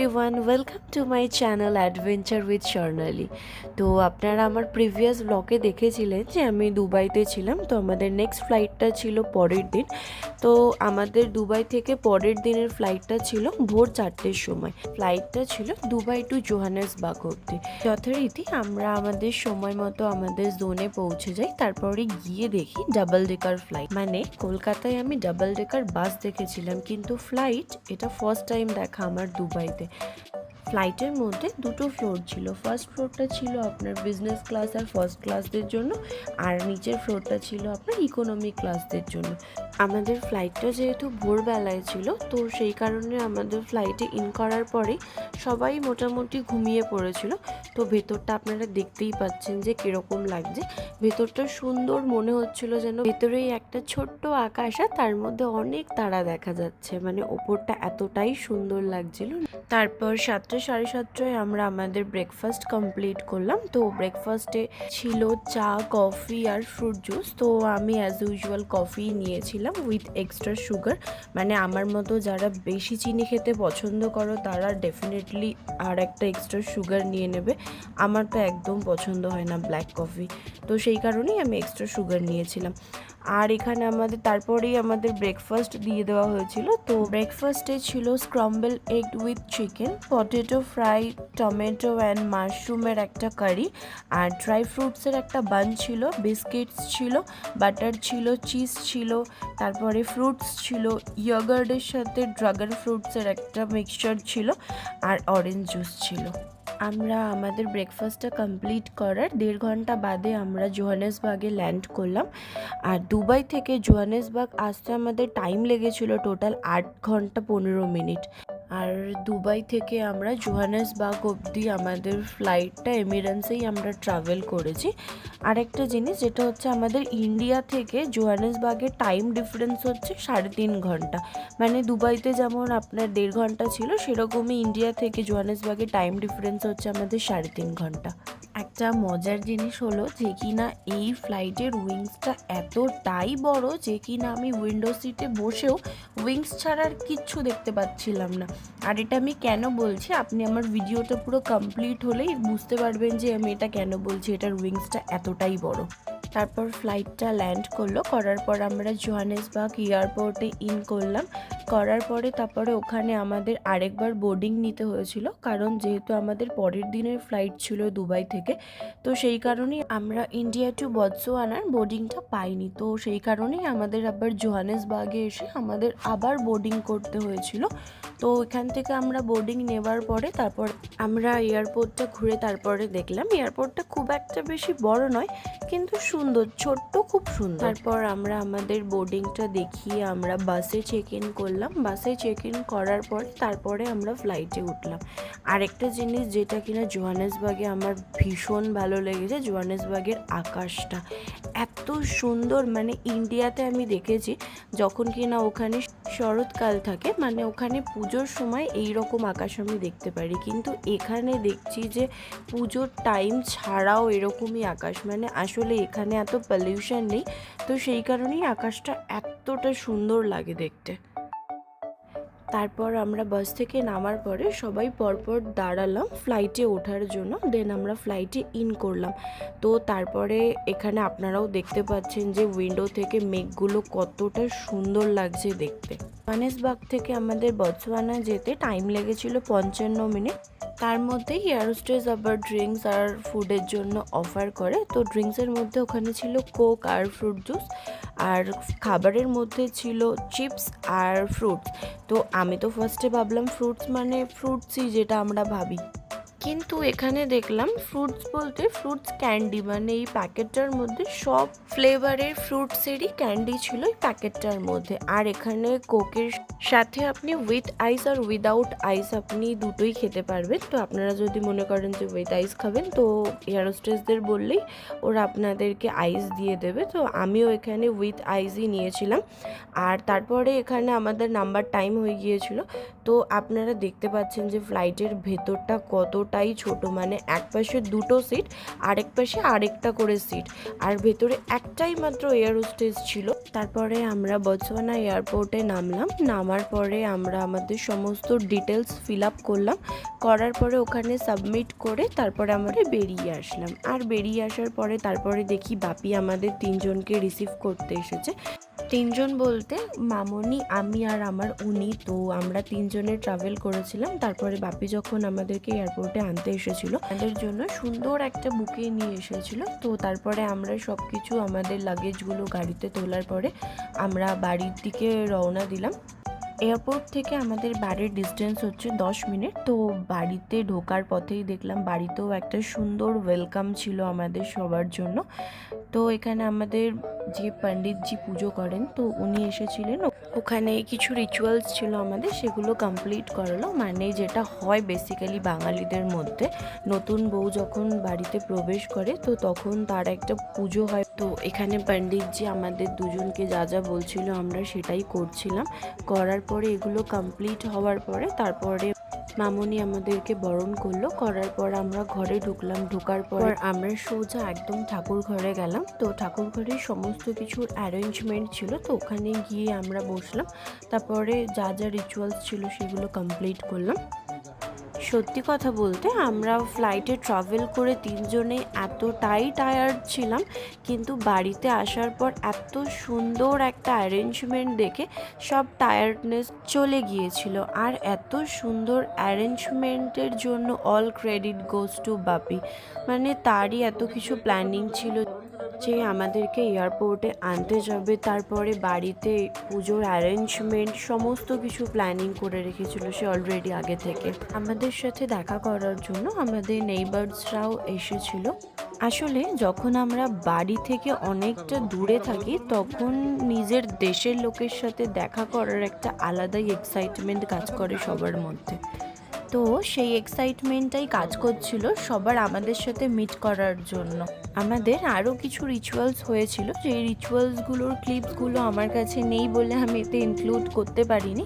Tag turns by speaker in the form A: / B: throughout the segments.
A: Everyone, welcome to my channel adventure with Swarnali. তো আপনারা আমার প্রিভিয়াস ব্লগে দেখেছিলেন যে আমি দুবাইতে ছিলাম। তো আমাদের নেক্সট ফ্লাইটটা ছিল পরের দিন। তো আমাদের দুবাই থেকে পরের দিনের ফ্লাইটটা ছিল ভোর 4টের সময়। ফ্লাইটটা ছিল দুবাই টু জোহানেসবার্গ অবধি। যথারীতি আমরা আমাদের সময় মতো আমাদের জোনে পৌঁছে যাই। তারপরে গিয়ে দেখি ডাবল ডেকার ফ্লাইট, মানে কলকাতায় আমি ডাবল ডেকার বাস দেখেছিলাম, কিন্তু ফ্লাইট এটা ফার্স্ট টাইম দেখা আমার দুবাইতে। ফ্লাইটের মধ্যে দুটো ফ্লোর ছিল। ফার্স্ট ফ্লোরটা ছিল আপনার বিজনেস ক্লাস আর ফার্স্ট ক্লাসদের জন্য, আর নিচের ফ্লোরটা ছিল আপনার ইকোনমি ক্লাসদের জন্য। আমাদের ফ্লাইটটা যেহেতু ভোরবেলায় ছিল, তো সেই কারণে আমাদের ফ্লাইটে ইন করার পরে সবাই মোটামুটি ঘুমিয়ে পড়েছিল। তো ভেতরটা আপনারা দেখতেই পাচ্ছেন যে কীরকম লাগছে। ভেতরটা সুন্দর মনে হচ্ছিল, যেন ভেতরেই একটা ছোট্ট আকাশ আর তার মধ্যে অনেক তারা দেখা যাচ্ছে, মানে ওপরটা এতটাই সুন্দর লাগছিল। তারপর 7টা সাড়ে 7টায় আমরা আমাদের ব্রেকফাস্ট কমপ্লিট করলাম। তো ব্রেকফাস্টে ছিল চা, কফি আর ফ্রুট জুস। তো আমি অ্যাজ ইউজুয়াল কফি নিয়েছিলাম উইথ এক্সট্রা সুগার। মানে আমার মতো যারা বেশি চিনি খেতে পছন্দ করো তারা ডেফিনেটলি আর একটা এক্সট্রা সুগার নিয়ে নেবে। আমার তো একদম পছন্দ হয় না ব্ল্যাক কফি, তো সেই কারণেই আমি এক্সট্রা সুগার নিয়েছিলাম। আর এখানে তারপরেই আমাদের ব্রেকফাস্ট দিয়ে দেওয়া হয়েছিল। তো ব্রেকফাস্টে ছিল scramble egg with chicken, potato fry, tomato and মাশরুমের একটা কারি, আর ড্রাই ফ্রুটসের একটা বান ছিল, বিস্কিটস ছিল, বাটার ছিল, চিজ ছিল, তারপরে ফ্রুটস ছিল, ইয়োগার্টের সাথে ড্রাগন ফ্রুটসের একটা মিক্সচার ছিল, আর অরেঞ্জ জুস ছিল। আমরা আমাদের ব্রেকফাস্টটা কমপ্লিট করার 1.5 ঘন্টা বাদে আমরা জোহানেসবার্গে ল্যান্ড করলাম। আর দুবাই থেকে জোহানেসবার্গ আসতে আমাদের টাইম লেগেছিল টোটাল 8 ঘন্টা 15 মিনিট। আর দুবাই থেকে আমরা জোহানেসবার্গ অবধি আমাদের ফ্লাইটটা এমিরেটসেই আমরা ট্রাভেল করেছি। আরেকটা জিনিস যেটা হচ্ছে, আমাদের ইন্ডিয়া থেকে জোহানেসবার্গের টাইম ডিফারেন্স হচ্ছে 3.5 ঘন্টা। মানে দুবাইতে যেমন আপনার 1.5 ঘন্টা ছিল, সেরকমই ইন্ডিয়া থেকে জোহানেসবার্গের টাইম ডিফারেন্স হচ্ছে আমাদের 3.5 ঘন্টা। একটা মজার জিনিস হলো যে কিনা এই ফ্লাইটের উইংসটা এতটাই বড় যে কিনা আমি উইন্ডো সিটে বসেও উইংস ছাড়া আর কিচ্ছু দেখতে পাচ্ছিলাম না। আর এটা আমি কেন বলছি, আপনি আমার ভিডিওটা পুরো কমপ্লিট হলেই বুঝতে পারবেন যে আমি এটা কেন বলছি, এটার উইংসটা এতটাই বড়। তারপর ফ্লাইটটা ল্যান্ড করলো, করার পর আমরা জোহানেসবার্গ এয়ারপোর্টে ইন করলাম। করার পরে তারপরে ওখানে আমাদের আরেকবার বোর্ডিং নিতে হয়েছিল, কারণ যেহেতু আমাদের পরের দিনের ফ্লাইট ছিল দুবাই থেকে, তো সেই কারণেই আমরা ইন্ডিয়া টু বতসোয়ানার বোর্ডিংটা পাইনি। তো সেই কারণেই আমাদের আবার জোহানেসবার্গে এসে আমাদের আবার বোর্ডিং করতে হয়েছিল। তো এখান থেকে আমরা বোর্ডিং নেবার পরে তারপর আমরা এয়ারপোর্টটা ঘুরে তারপরে দেখলাম এয়ারপোর্টটা খুব একটা বেশি বড় নয়, কিন্তু সুন্দর, ছোট্ট, খুব সুন্দর। তারপর আমরা আমাদের বোর্ডিংটা দেখিয়ে আমরা বাসে চেক ইন করলাম। বাসে চেক ইন করার পরে তারপরে আমরা ফ্লাইটে উঠলাম। আরেকটা জিনিস যেটা কিনা জোহানেসবার্গে আমার ভীষণ ভালো লেগেছে, জোহানেসবার্গের আকাশটা এত সুন্দর। মানে ইন্ডিয়াতে আমি দেখেছি যখন কিনা ওখানে শরৎকাল থাকে, মানে ওখানে পুজোর সময় এই রকম আকাশ আমি দেখতে পারি, কিন্তু এখানে দেখছি যে পুজোর টাইম ছাড়াও এরকমই আকাশ। মানে আসলে এখানে এত পলিউশন নেই, তো সেই কারণেই আকাশটা এতটা সুন্দর লাগে দেখতে। তারপর আমরা বাস থেকে নামার পরে সবাই পরপর দাঁড়ালাম ফ্লাইটে ওঠার জন্য, দেন আমরা ফ্লাইটে ইন করলাম। তো তারপরে এখানে আপনারাও দেখতে পাচ্ছেন যে উইন্ডো থেকে মেঘগুলো কতটা সুন্দর লাগছে দেখতে। জোহানেসবার্গ থেকে আমাদের বতসোয়ানা যেতে টাইম লেগেছিল 55 মিনিট। তার মধ্যেই এয়ার হোস্টেস আবার ড্রিঙ্কস আর ফুডের জন্য অফার করে। তো ড্রিঙ্কসের মধ্যে ওখানে ছিল কোক আর ফ্রুট জুস, আর খাবারের মধ্যে ছিল চিপস আর ফ্রুটস। তো আমি তো ফার্স্টে ভাবলাম ফ্রুটস মানে ফ্রুটসই, যেটা আমরা ভাবি, কিন্তু এখানে দেখলাম ফ্রুটস বলতে ফ্রুটস ক্যান্ডি, মানে এই প্যাকেটটার মধ্যে সব ফ্লেভারের ফ্রুটসেরই ক্যান্ডি ছিল এই প্যাকেটটার মধ্যে। আর এখানে কোকের সাথে আপনি উইথ আইস আর উইদাউট আইস আপনি দুটোই খেতে পারবেন। তো আপনারা যদি মনে করেন যে উইথ আইস খাবেন, তো এয়ার হোস্টেসদের বললেই ওরা আপনাদেরকে আইস দিয়ে দেবে। তো আমিও এখানে উইথ আইসই নিয়েছিলাম। আর তারপরে এখানে আমাদের নাম্বার টাইম হয়ে গিয়েছিল। তো আপনারা দেখতে পাচ্ছেন যে ফ্লাইটের ভেতরটা কতটা এতটাই ছোট, মানে এক পাশে দুটো সিট, আরেক পাশে আরেকটা করে সিট, আর ভেতরে একটাই মাত্র এয়ার হোস্টেস ছিল। তারপরে আমরা বতসোয়ানা এয়ারপোর্টে নামার পরে আমরা আমাদের সমস্ত ডিটেলস ফিল আপ করার পরে ওখানে সাবমিট করে তারপরে আমরা বেরিয়ে আসলাম। আর বেরিয়ে আসার পরে তারপরে দেখি বাপি আমাদের তিনজনকে রিসিভ করতে এসেছে। তিনজন বলতে মামনি, আমি আর আমার উনি, তো আমরা তিনজনে ট্রাভেল করেছিলাম। তারপরে বাপি যখন আমাদেরকে এয়ারপোর্টে আনতে এসেছিল, আমাদের জন্য সুন্দর একটা বুকে নিয়ে এসেছিল। তো তারপরে আমরা সব কিছু আমাদের লাগেজগুলো গাড়িতে তোলার পরে আমরা বাড়ির দিকে রওনা দিলাম। এয়ারপোর্ট থেকে আমাদের বাড়ির ডিস্টেন্স হচ্ছে 10 মিনিট। তো বাড়িতে ঢোকার পথেই দেখলাম বাড়িতেও একটা সুন্দর ওয়েলকাম ছিল আমাদের সবার জন্য। তো এখানে আমাদের যে পণ্ডিতজি পুজো করেন, তো উনি এসেছিলেন। ওখানে কিছু রিচুয়ালস ছিল আমাদের, সেগুলো কমপ্লিট করালো। মানে যেটা হয় বেসিক্যালি বাঙালিদের মধ্যে, নতুন বউ যখন বাড়িতে প্রবেশ করে তো তখন তার একটা পুজো হয়। তো এখানে পণ্ডিতজি আমাদের দুজনকে যা যা বলছিল আমরা সেটাই করছিলাম। করার পরে এগুলো কমপ্লিট হওয়ার পরে তারপরে মামনি আমাদেরকে বরণ করলো। করার পর আমরা ঘরে ঢুকলাম। ঢোকার পর আমরা সোজা একদম ঠাকুর ঘরে গেলাম। তো ঠাকুর ঘরে সমস্ত কিছুর অ্যারেঞ্জমেন্ট ছিল, তো ওখানে গিয়ে আমরা বসলাম। তারপরে যা যা রিচুয়ালস ছিল সেগুলো কমপ্লিট করলাম। সত্যি কথা বলতে আমরা ফ্লাইটে ট্রাভেল করে তিনজনে এতটাই টায়ার্ড ছিলাম, কিন্তু বাড়িতে আসার পর এত সুন্দর একটা অ্যারেঞ্জমেন্ট দেখে সব টায়ার্ডনেস চলে গিয়েছিল। আর এত সুন্দর অ্যারেঞ্জমেন্টের জন্য অল ক্রেডিট গোজ টু বাপি। মানে তারই এত কিছু প্ল্যানিং ছিল যে আমাদেরকে এয়ারপোর্টে আনতে যাবে, তারপরে বাড়িতে পুজোর অ্যারেঞ্জমেন্ট সমস্ত কিছু প্ল্যানিং করে রেখেছিল সে অলরেডি আগে থেকে। আমাদের সাথে দেখা করার জন্য আমাদের নেইবার্সরাও এসেছিল। আসলে যখন আমরা বাড়ি থেকে অনেকটা দূরে থাকি তখন নিজের দেশের লোকের সাথে দেখা করার একটা আলাদাই এক্সাইটমেন্ট কাজ করে সবার মধ্যে। তো সেই এক্সাইটমেন্টটাই কাজ করছিল সবার আমাদের সাথে মিট করার জন্য। আমাদের আরও কিছু রিচুয়ালস হয়েছিল, যে রিচুয়ালসগুলোর ক্লিপসগুলো আমার কাছে নেই বলে আমি এতে ইনক্লুড করতে পারিনি।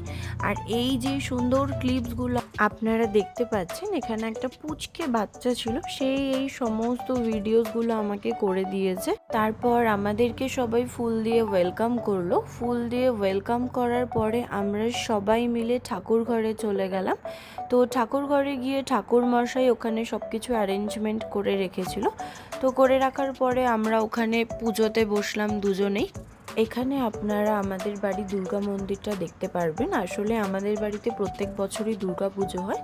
A: আর এই যে সুন্দর ক্লিপসগুলো আপনারা দেখতে পাচ্ছেন, এখানে একটা পুচকে বাচ্চা ছিল, সেই এই সমস্ত ভিডিওসগুলো আমাকে করে দিয়েছে। তারপর আমাদেরকে সবাই ফুল দিয়ে ওয়েলকাম করলো। ফুল দিয়ে ওয়েলকাম করার পরে আমরা সবাই মিলে ঠাকুর ঘরে চলে গেলাম। তো ঠাকুর ঘরে গিয়ে ঠাকুর মশাই ওখানে সব কিছু অ্যারেঞ্জমেন্ট করে রেখেছিল। তো করে রাখার পরে আমরা ওখানে পুজোতে বসলাম দুজনেই। এখানে আপনারা আমাদের বাড়ি দুর্গা মন্দিরটা দেখতে পারবেন। আসলে আমাদের বাড়িতে প্রত্যেক বছরই দুর্গা পুজো হয়।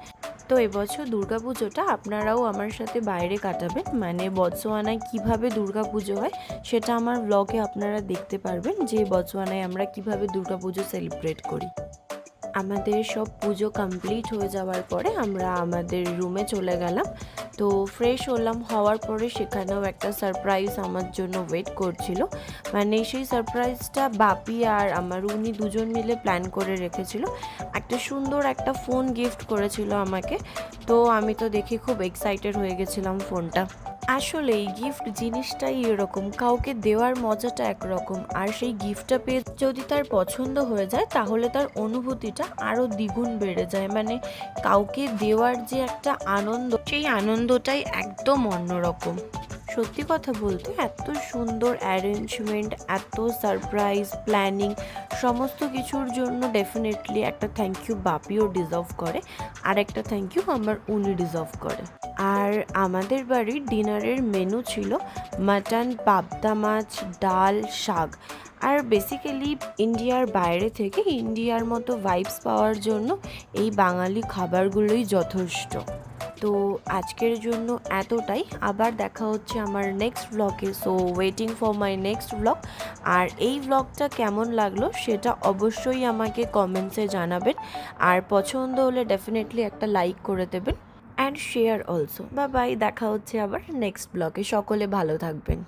A: তো এবছর দুর্গা পুজোটা আপনারাও আমার সাথে বাইরে কাটাবেন, মানে বতসোয়ানায় কিভাবে দুর্গা পুজো হয় সেটা আমার ব্লগে আপনারা দেখতে পারবেন, যে বতসোয়ানায় আমরা কিভাবে দুর্গা পুজো সেলিব্রেট করি। আমাদের সব পুজো কমপ্লিট হয়ে যাওয়ার পরে আমরা আমাদের রুমে চলে গেলাম। তো ফ্রেশ হওয়ার পরে সেখানেও একটা সারপ্রাইজ আমার জন্য ওয়েট করছিল। মানে সেই সারপ্রাইজটা বাপি আর আমার উনি দুজন মিলে প্ল্যান করে রেখেছিল। একটা সুন্দর একটা ফোন গিফট করেছিল আমাকে। তো আমি তো দেখে খুব এক্সাইটেড হয়ে গেছিলাম ফোনটা। আসলে এই গিফট জিনিসটাই এরকম, কাউকে দেওয়ার মজাটা একরকম, আর সেই গিফটটা পেয়ে যদি তার পছন্দ হয়ে যায় তাহলে তার অনুভূতিটা আরও দ্বিগুণ বেড়ে যায়। মানে কাউকে দেওয়ার যে একটা আনন্দ, সেই আনন্দটাই একদম অন্যরকম। সত্যি কথা বলতে এত সুন্দর অ্যারেঞ্জমেন্ট, এত সারপ্রাইজ প্ল্যানিং, সমস্ত কিছুর জন্য ডেফিনেটলি একটা থ্যাংক ইউ বাপিও ডিজার্ভ করে, আর একটা থ্যাংক ইউ আমার উনি ডিজার্ভ করে। আর আমাদের বাড়ির ডিনারের মেনু ছিল মাটন, পাবদা মাছ, ডাল, শাক। আর বেসিক্যালি ইন্ডিয়ার বাইরে থেকে ইন্ডিয়ার মতো ভাইবস পাওয়ার জন্য এই বাঙালি খাবারগুলোই যথেষ্ট। তো আজকের জন্য এতটাই। আবার দেখা হচ্ছে আমার নেক্সট ব্লগে। So waiting for my next blog. আর এই ব্লগটা কেমন লাগলো সেটা অবশ্যই আমাকে কমেন্টসে জানাবেন। আর পছন্দ হলে ডেফিনেটলি একটা লাইক করে দেবেন, and share also. Bye bye, দেখা হচ্ছে আবার নেক্সট ব্লগে। সকলে ভালো থাকবেন।